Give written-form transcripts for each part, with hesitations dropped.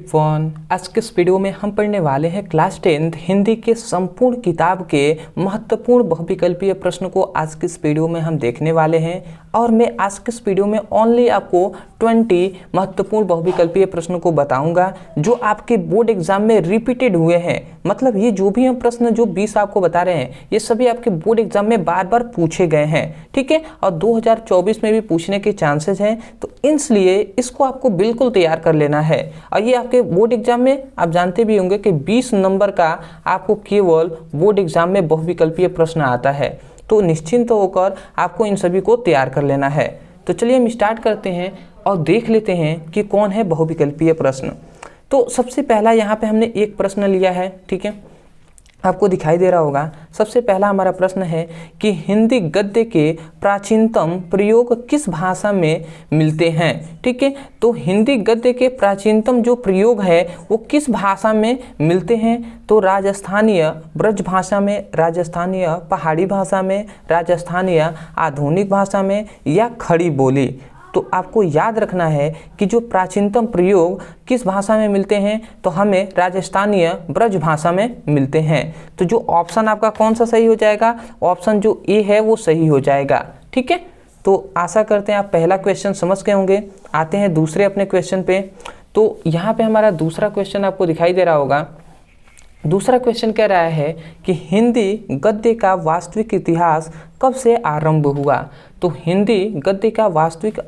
One आज के इस वीडियो में हम पढ़ने वाले हैं क्लास 10 हिंदी के संपूर्ण किताब के महत्वपूर्ण बहुविकल्पीय प्रश्न को आज के इस वीडियो में हम देखने वाले हैं। और मैं आज के इस वीडियो में ओनली आपको 20 महत्वपूर्ण बहुविकल्पीय प्रश्नों को बताऊंगा जो आपके बोर्ड एग्जाम में रिपीटेड हुए हैं। मतलब ये जो भी हम प्रश्न जो 20 आपको बता रहे हैं ये सभी आपके बोर्ड एग्जाम में बार बार पूछे गए हैं, ठीक है, और 2024 में भी पूछने के चांसेस हैं। तो इसलिए इसको आपको बिल्कुल तैयार कर लेना है। और ये आपके बोर्ड एग्जाम में आप जानते भी होंगे कि 20 नंबर का आपको केवल बोर्ड एग्जाम में बहुविकल्पीय प्रश्न आता है। तो निश्चिंत होकर आपको इन सभी को तैयार कर लेना है। तो चलिए हम स्टार्ट करते हैं और देख लेते हैं कि कौन है बहुविकल्पीय प्रश्न। तो सबसे पहला यहाँ पे हमने एक प्रश्न लिया है, ठीक है, आपको दिखाई दे रहा होगा। सबसे पहला हमारा प्रश्न है कि हिंदी गद्य के प्राचीनतम प्रयोग किस भाषा में मिलते हैं, ठीक है। तो हिंदी गद्य के प्राचीनतम जो प्रयोग है वो किस भाषा में मिलते हैं? तो राजस्थानीय ब्रज भाषा में, राजस्थानीय पहाड़ी भाषा में, राजस्थानीय आधुनिक भाषा में या खड़ी बोली। तो आपको याद रखना है कि जो प्राचीनतम प्रयोग किस भाषा में मिलते हैं तो हमें राजस्थानीय ब्रज भाषा में मिलते हैं। तो जो ऑप्शन आपका कौन सा सही हो जाएगा? ऑप्शन जो ए है वो सही हो जाएगा, ठीक है। तो आशा करते हैं आप पहला क्वेश्चन समझ गए होंगे। आते हैं दूसरे अपने क्वेश्चन पे। तो यहाँ पे हमारा दूसरा क्वेश्चन आपको दिखाई दे रहा होगा। दूसरा क्वेश्चन कह रहा है कि हिंदी गद्य का वास्तविक इतिहास कब से आरंभ हुआ? तो हिंदी गद्य का वास्तविक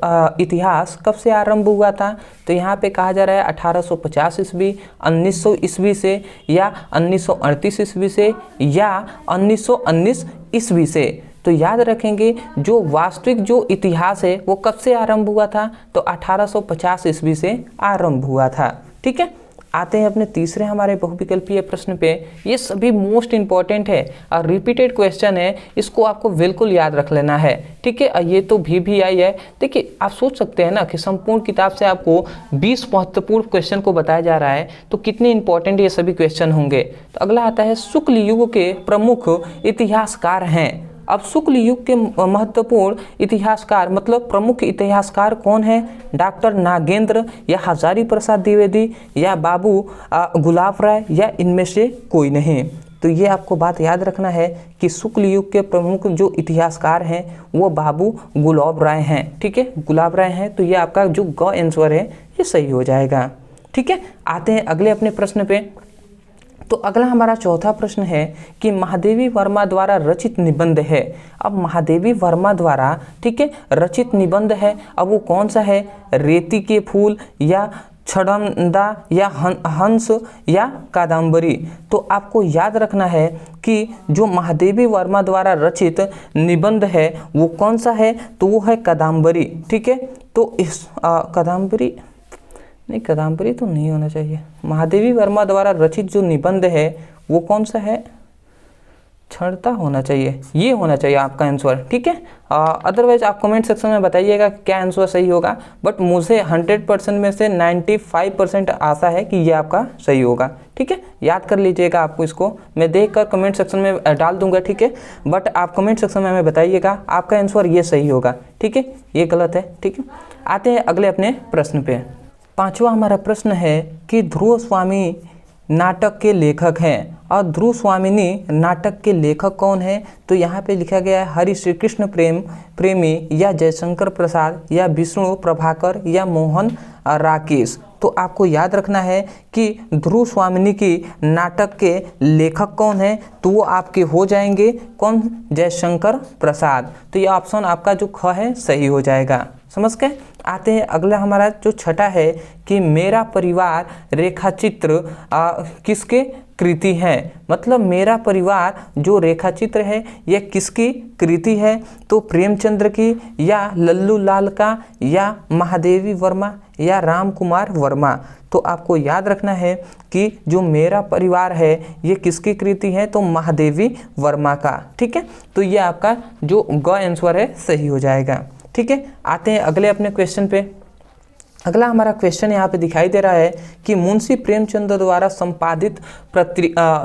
इतिहास कब से आरंभ हुआ था? तो यहाँ पे कहा जा रहा है 1850 ईस्वी, 1900 ईस्वी से, या 1938 ईस्वी से, या 1919 ईस्वी से। तो याद रखेंगे जो वास्तविक जो इतिहास है वो कब से आरंभ हुआ था? तो 1850 ईस्वी से आरंभ हुआ था, ठीक है। आते हैं अपने तीसरे हमारे बहुविकल्पीय प्रश्न पे। ये सभी मोस्ट इंपॉर्टेंट है और रिपीटेड क्वेश्चन है, इसको आपको बिल्कुल याद रख लेना है, ठीक है। ये तो VVI है। देखिए आप सोच सकते हैं ना कि संपूर्ण किताब से आपको 20 महत्वपूर्ण क्वेश्चन को बताया जा रहा है तो कितने इंपॉर्टेंट ये सभी क्वेश्चन होंगे। तो अगला आता है शुक्ल युग के प्रमुख इतिहासकार हैं। अब शुक्ल युग के महत्वपूर्ण इतिहासकार मतलब प्रमुख इतिहासकार कौन है? डॉक्टर नागेंद्र या हजारी प्रसाद द्विवेदी या बाबू गुलाब राय या इनमें से कोई नहीं। तो ये आपको बात याद रखना है कि शुक्ल युग के प्रमुख जो इतिहासकार हैं वो बाबू गुलाब राय हैं, ठीक है, गुलाब राय हैं। तो ये आपका जो ग आंसर है ये सही हो जाएगा, ठीक है। आते हैं अगले अपने प्रश्न पे। तो अगला हमारा चौथा प्रश्न है कि महादेवी वर्मा द्वारा रचित निबंध है। अब महादेवी वर्मा द्वारा, ठीक है, रचित निबंध है। अब वो कौन सा है? रेती के फूल या छड़मदा या हंस या कादम्बरी। तो आपको याद रखना है कि जो महादेवी वर्मा द्वारा रचित निबंध है वो कौन सा है? तो वो है कादम्बरी, ठीक है। तो इस कादम्बरी नहीं, कादम्बरी तो नहीं होना चाहिए। महादेवी वर्मा द्वारा रचित जो निबंध है वो कौन सा है? छड़ता होना चाहिए, ये होना चाहिए आपका आंसर, ठीक है। अदरवाइज आप कमेंट सेक्शन में बताइएगा क्या आंसर सही होगा। बट मुझे 100% में से 95% आशा है कि ये आपका सही होगा, ठीक है। याद कर लीजिएगा, आपको इसको मैं देखकर कमेंट सेक्शन में डाल दूंगा, ठीक है। बट आप कमेंट सेक्शन में हमें बताइएगा आपका आंसर ये सही होगा, ठीक है, ये गलत है, ठीक है। आते हैं अगले अपने प्रश्न पे। पांचवा हमारा प्रश्न है कि ध्रुव स्वामी नाटक के लेखक हैं। और ध्रुव स्वामिनी नाटक के लेखक कौन है? तो यहाँ पे लिखा गया है हरि श्री कृष्ण प्रेमी या जयशंकर प्रसाद या विष्णु प्रभाकर या मोहन राकेश। तो आपको याद रखना है कि ध्रुव स्वामिनी की नाटक के लेखक कौन है? तो वो आपके हो जाएंगे कौन? जयशंकर प्रसाद। तो ये ऑप्शन आपका जो ख है सही हो जाएगा, समझ गए। आते हैं अगला हमारा जो छठा है कि मेरा परिवार रेखाचित्र किसके कृति है? मतलब मेरा परिवार जो रेखाचित्र है यह किसकी कृति है? तो प्रेमचंद्र की या लल्लू लाल का या महादेवी वर्मा या राम कुमार वर्मा। तो आपको याद रखना है कि जो मेरा परिवार है ये किसकी कृति है? तो महादेवी वर्मा का, ठीक है। तो ये आपका जो ग आंसर है सही हो जाएगा, ठीक है। आते हैं अगले अपने क्वेश्चन पे। अगला हमारा क्वेश्चन यहाँ पे दिखाई दे रहा है कि मुंशी प्रेमचंद द्वारा संपादित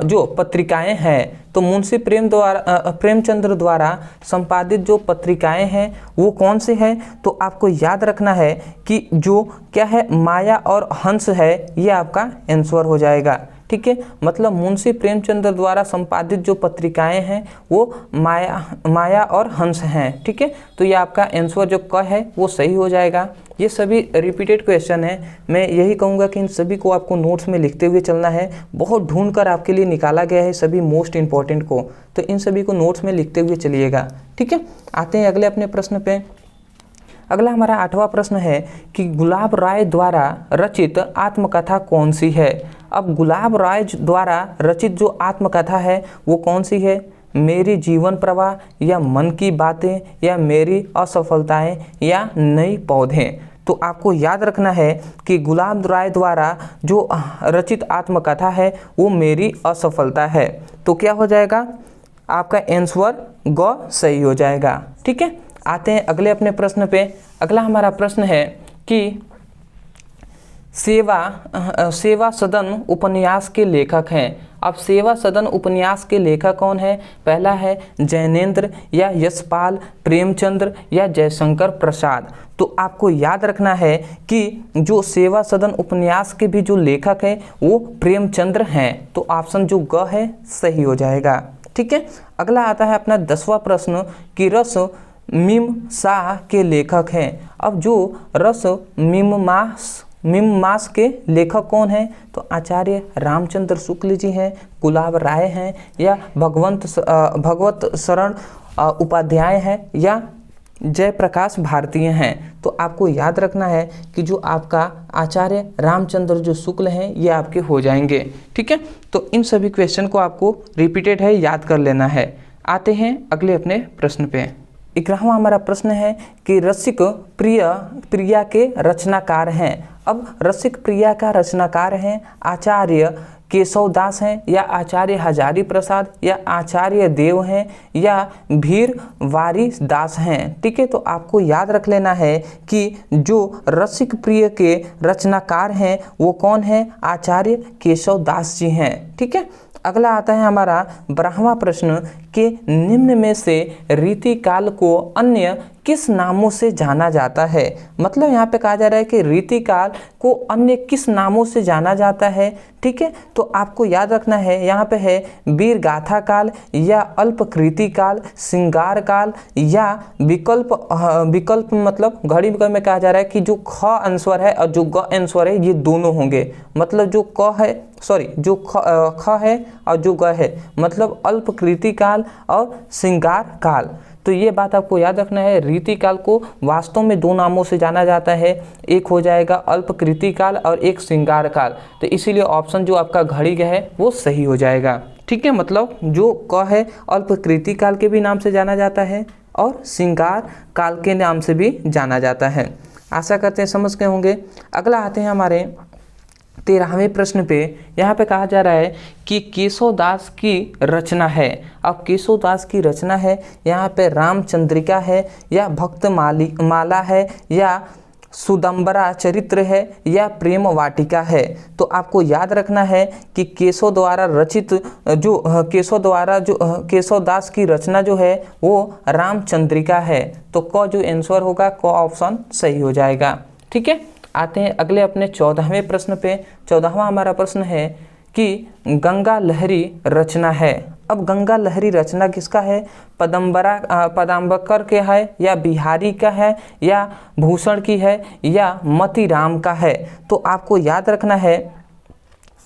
जो पत्रिकाएं हैं, तो मुंशी प्रेमचंद द्वारा संपादित जो पत्रिकाएं हैं वो कौन सी हैं? तो आपको याद रखना है कि जो क्या है, माया और हंस है, ये आपका आंसर हो जाएगा। ठीक है, मतलब मुंशी प्रेमचंद द्वारा संपादित जो पत्रिकाएं हैं वो माया और हंस हैं। ठीक है, तो ये आपका आंसर जो क है वो सही हो जाएगा। ये सभी रिपीटेड क्वेश्चन है। मैं यही कहूँगा कि इन सभी को आपको नोट्स में लिखते हुए चलना है। बहुत ढूंढ कर आपके लिए निकाला गया है सभी मोस्ट इंपॉर्टेंट को, तो इन सभी को नोट्स में लिखते हुए चलिएगा। ठीक है, आते हैं अगले अपने प्रश्न पे। अगला हमारा 8वां प्रश्न है कि गुलाब राय द्वारा रचित आत्मकथा कौन सी है? अब गुलाब राय द्वारा रचित जो आत्मकथा है वो कौन सी है? मेरी जीवन प्रवाह, या मन की बातें, या मेरी असफलताएं, या नई पौधे। तो आपको याद रखना है कि गुलाब राय द्वारा जो रचित आत्मकथा है वो मेरी असफलता है। तो क्या हो जाएगा? आपका आंसर ग सही हो जाएगा। ठीक है, आते हैं अगले अपने प्रश्न पे। अगला हमारा प्रश्न है कि सेवा सदन उपन्यास के लेखक हैं। अब सेवा सदन उपन्यास के लेखक कौन है? पहला है जैनेन्द्र, या यशपाल, प्रेमचंद्र, या जयशंकर प्रसाद। तो आपको याद रखना है कि जो सेवा सदन उपन्यास के भी जो लेखक है वो प्रेमचंद्र हैं। तो ऑप्शन जो ग है सही हो जाएगा। ठीक है, अगला आता है अपना 10वां प्रश्न कि रस मीमांसा के लेखक हैं। अब जो रस मीमांसा के लेखक कौन हैं? तो आचार्य रामचंद्र शुक्ल जी हैं, गुलाब राय हैं, या भगवत शरण उपाध्याय हैं, या जयप्रकाश भारतीय हैं। तो आपको याद रखना है कि जो आपका आचार्य रामचंद्र जो शुक्ल हैं ये आपके हो जाएंगे। ठीक है, तो इन सभी क्वेश्चन को आपको रिपीटेड है याद कर लेना है। आते हैं अगले अपने प्रश्न पे। 11वां हमारा प्रश्न है कि रसिक प्रिया के रचनाकार हैं। अब रसिक प्रिया का रचनाकार हैं आचार्य केशव दास हैं, या आचार्य हजारी प्रसाद, या आचार्य देव हैं, या भीर वारी दास हैं। ठीक है, तो आपको याद रख लेना है कि जो रसिक प्रिय के रचनाकार हैं वो कौन है? आचार्य केशव दास जी हैं। ठीक है, अगला आता है हमारा 12वां प्रश्न कि निम्न में से रीतिकाल को अन्य किस नामों से जाना जाता है? मतलब यहाँ पे कहा जा रहा है कि रीतिकाल को अन्य किस नामों से जाना जाता है। ठीक है, तो आपको याद रखना है, यहाँ पे है वीर गाथा काल, या अल्पकृति काल, श्रृंगार काल, या विकल्प मतलब घड़ी में कहा जा रहा है कि जो ख आंसर है और जो ग आंसर है ये दोनों होंगे। मतलब जो जो ख है और जो ग है, मतलब अल्पकृति काल और श्रृंगार काल। तो ये बात आपको याद रखना है। रीतिकाल को वास्तव में दो नामों से जाना जाता है, एक हो जाएगा अल्पकृति काल और एक श्रृंगार काल। तो इसीलिए ऑप्शन जो आपका घड़ी का है वो सही हो जाएगा। ठीक है, मतलब जो क है अल्पकृति काल के भी नाम से जाना जाता है और श्रृंगार काल के नाम से भी जाना जाता है। आशा करते हैं समझ गए होंगे। अगला आते हैं हमारे 13वें प्रश्न पे। यहाँ पे कहा जा रहा है कि केशव दास की रचना है। अब केशव दास की रचना है, यहाँ पे रामचंद्रिका है, या भक्त माला है, या सुदम्बरा चरित्र है, या प्रेम वाटिका है। तो आपको याद रखना है कि केशव दास की रचना जो है वो रामचंद्रिका है। तो क जो आंसर होगा क ऑप्शन सही हो जाएगा। ठीक है, आते हैं अगले अपने 14वें प्रश्न पे। 14वां हमारा प्रश्न है कि गंगा लहरी रचना है। अब गंगा लहरी रचना किसका है? पदम्बकर के है, या बिहारी का है, या भूषण की है, या मतीराम का है। तो आपको याद रखना है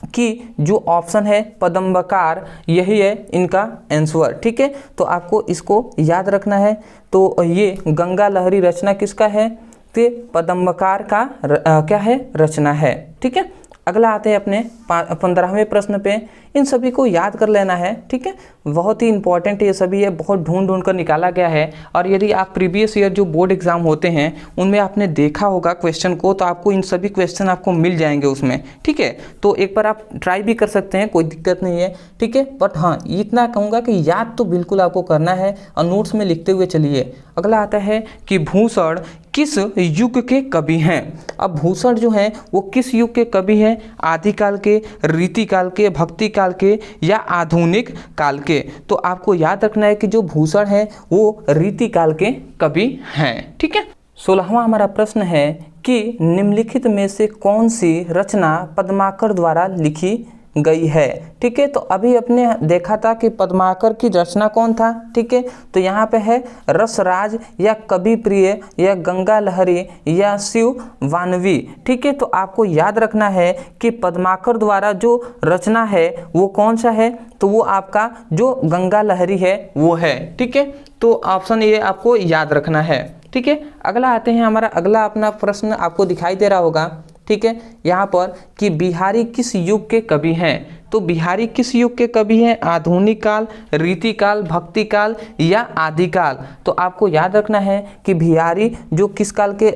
कि जो ऑप्शन है पदम्बकार यही है इनका आंसर। ठीक है, तो आपको इसको याद रखना है। तो ये गंगा लहरी रचना किसका है? तो पदम्बकार का क्या है? रचना है। ठीक है, अगला आते हैं अपने 15वें प्रश्न पे। इन सभी को याद कर लेना है। ठीक है, बहुत ही इंपॉर्टेंट ये सभी है, बहुत ढूंढ कर निकाला गया है। और यदि आप प्रीवियस ईयर जो बोर्ड एग्जाम होते हैं उनमें आपने देखा होगा क्वेश्चन को, तो आपको इन सभी क्वेश्चन आपको मिल जाएंगे उसमें। ठीक है, तो एक बार आप ट्राई भी कर सकते हैं, कोई दिक्कत नहीं है। ठीक है, बट हाँ इतना कहूँगा कि याद तो बिल्कुल आपको करना है और नोट्स में लिखते हुए चलिए। अगला आता है कि भूषण किस युग के कवि हैं। अब भूषण जो हैं वो किस युग के कवि हैं, आदिकाल के, रीतिकाल के, भक्ति काल के या आधुनिक काल के। तो आपको याद रखना है कि जो भूषण है वो रीतिकाल के कवि हैं। ठीक है। 16वां हमारा प्रश्न है कि निम्नलिखित में से कौन सी रचना पद्माकर द्वारा लिखी गई है। ठीक है। तो अभी अपने देखा था कि पद्माकर की रचना कौन था। ठीक है। तो यहाँ पे है रसराज या कवि प्रिय या गंगा लहरी या शिव वानवी। ठीक है। तो आपको याद रखना है कि पद्माकर द्वारा जो रचना है वो कौन सा है, तो वो आपका जो गंगा लहरी है वो है। ठीक है। तो ऑप्शन ये आपको याद रखना है। ठीक है। अगला आते हैं, हमारा अगला अपना प्रश्न आपको दिखाई दे रहा होगा। ठीक है। यहाँ पर कि बिहारी किस युग के कवि हैं। तो बिहारी किस युग के कवि हैं, आधुनिक काल, रीतिकाल, भक्ति काल या आदिकाल। तो आपको याद रखना है कि बिहारी जो किस काल के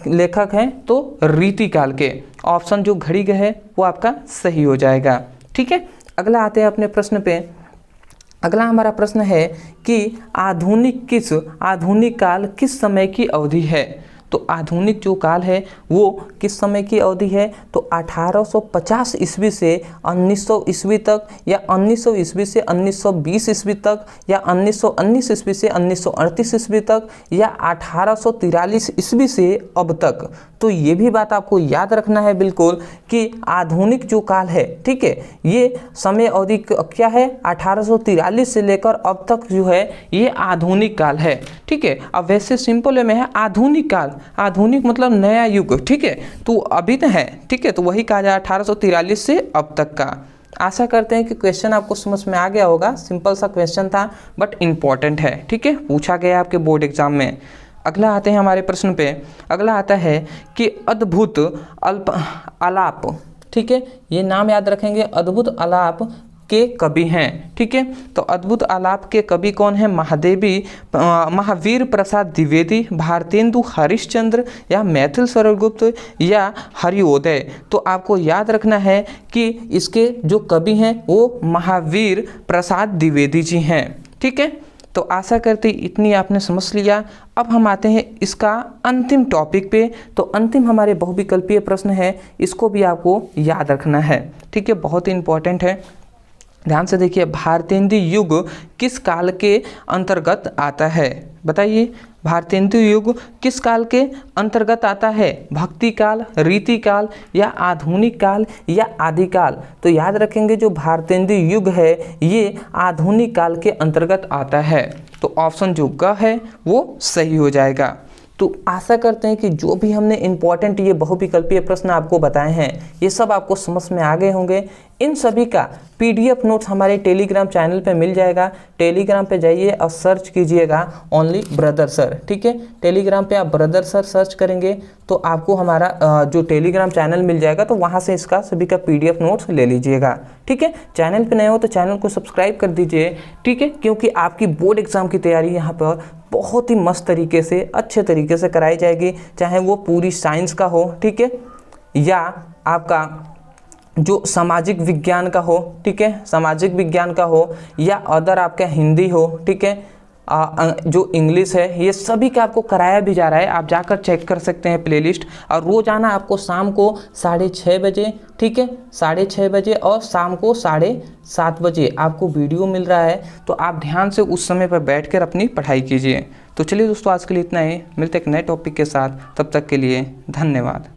लेखक हैं, तो रीतिकाल के। ऑप्शन जो घड़ी का है वो आपका सही हो जाएगा। ठीक है। अगला आते हैं अपने प्रश्न पे। अगला हमारा प्रश्न है कि आधुनिक काल किस समय की अवधि है। तो आधुनिक जो काल है वो किस समय की अवधि है, तो 1850 ईस्वी से 1900 ईस्वी तक या 1900 ईस्वी से 1920 ईस्वी तक या 1919 ईस्वी से 1938 ईस्वी तक या 1843 ईस्वी से अब तक। तो ये भी बात आपको याद रखना है बिल्कुल कि आधुनिक जो काल है, ठीक है, ये समय अवधि क्या है, 1843 से लेकर अब तक जो है ये आधुनिक काल है। ठीक है। अब वैसे सिंपल में है आधुनिक काल, आधुनिक मतलब नया युग। ठीक है। तो अभी तो है, ठीक है, तो वही कहा जाए 1843 से अब तक का। आशा करते हैं कि क्वेश्चन आपको समझ में आ गया होगा। सिंपल सा क्वेश्चन था बट इम्पॉर्टेंट है। ठीक है, पूछा गया आपके बोर्ड एग्जाम में। अगला आते हैं हमारे प्रश्न पे। अगला आता है कि अद्भुत आलाप। ठीक है, ये नाम याद रखेंगे, अद्भुत आलाप के कवि हैं। ठीक है। तो अद्भुत आलाप के कवि कौन है, महावीर प्रसाद द्विवेदी, भारतेंदु हरिश्चंद्र या मैथिल सरगुप्त या हरिओदय। तो आपको याद रखना है कि इसके जो कवि हैं वो महावीर प्रसाद द्विवेदी जी हैं। ठीक है। तो आशा करते इतनी आपने समझ लिया। अब हम आते हैं इसका अंतिम टॉपिक पे। तो अंतिम हमारे बहुविकल्पीय प्रश्न है, इसको भी आपको याद रखना है। ठीक है, बहुत ही इंपॉर्टेंट है, ध्यान से देखिए। भारतेंदु युग किस काल के अंतर्गत आता है, बताइए। भारतेंदु युग किस काल के अंतर्गत आता है, भक्ति काल, रीति काल या आधुनिक काल या आदिकाल। तो याद रखेंगे जो भारतेंदु युग है ये आधुनिक काल के अंतर्गत आता है। तो ऑप्शन जो ग है वो सही हो जाएगा। तो आशा करते हैं कि जो भी हमने इम्पॉर्टेंट ये बहुविकल्पीय प्रश्न आपको बताए हैं ये सब आपको समझ में आ गए होंगे। इन सभी का PDF नोट्स हमारे टेलीग्राम चैनल पे मिल जाएगा। टेलीग्राम पे जाइए और सर्च कीजिएगा ओनली ब्रदर सर। ठीक है, टेलीग्राम पे आप ब्रदर सर सर्च करेंगे तो आपको हमारा जो टेलीग्राम चैनल मिल जाएगा, तो वहाँ से इसका सभी का PDF नोट्स ले लीजिएगा। ठीक है, चैनल पे नए हो तो चैनल को सब्सक्राइब कर दीजिए। ठीक है, क्योंकि आपकी बोर्ड एग्जाम की तैयारी यहाँ पर बहुत ही मस्त तरीके से, अच्छे तरीके से कराई जाएगी, चाहे वो पूरी साइंस का हो, ठीक है, या आपका जो सामाजिक विज्ञान का हो, ठीक है, सामाजिक विज्ञान का हो, या अदर आपका हिंदी हो, ठीक है, जो इंग्लिश है, ये सभी का आपको कराया भी जा रहा है। आप जाकर चेक कर सकते हैं प्लेलिस्ट। और रोजाना आपको शाम को 6:30 बजे, ठीक है, 6:30 बजे और शाम को 7:30 बजे आपको वीडियो मिल रहा है। तो आप ध्यान से उस समय पर बैठकर अपनी पढ़ाई कीजिए। तो चलिए दोस्तों, आज के लिए इतना ही। मिलते एक नए टॉपिक के साथ, तब तक के लिए धन्यवाद।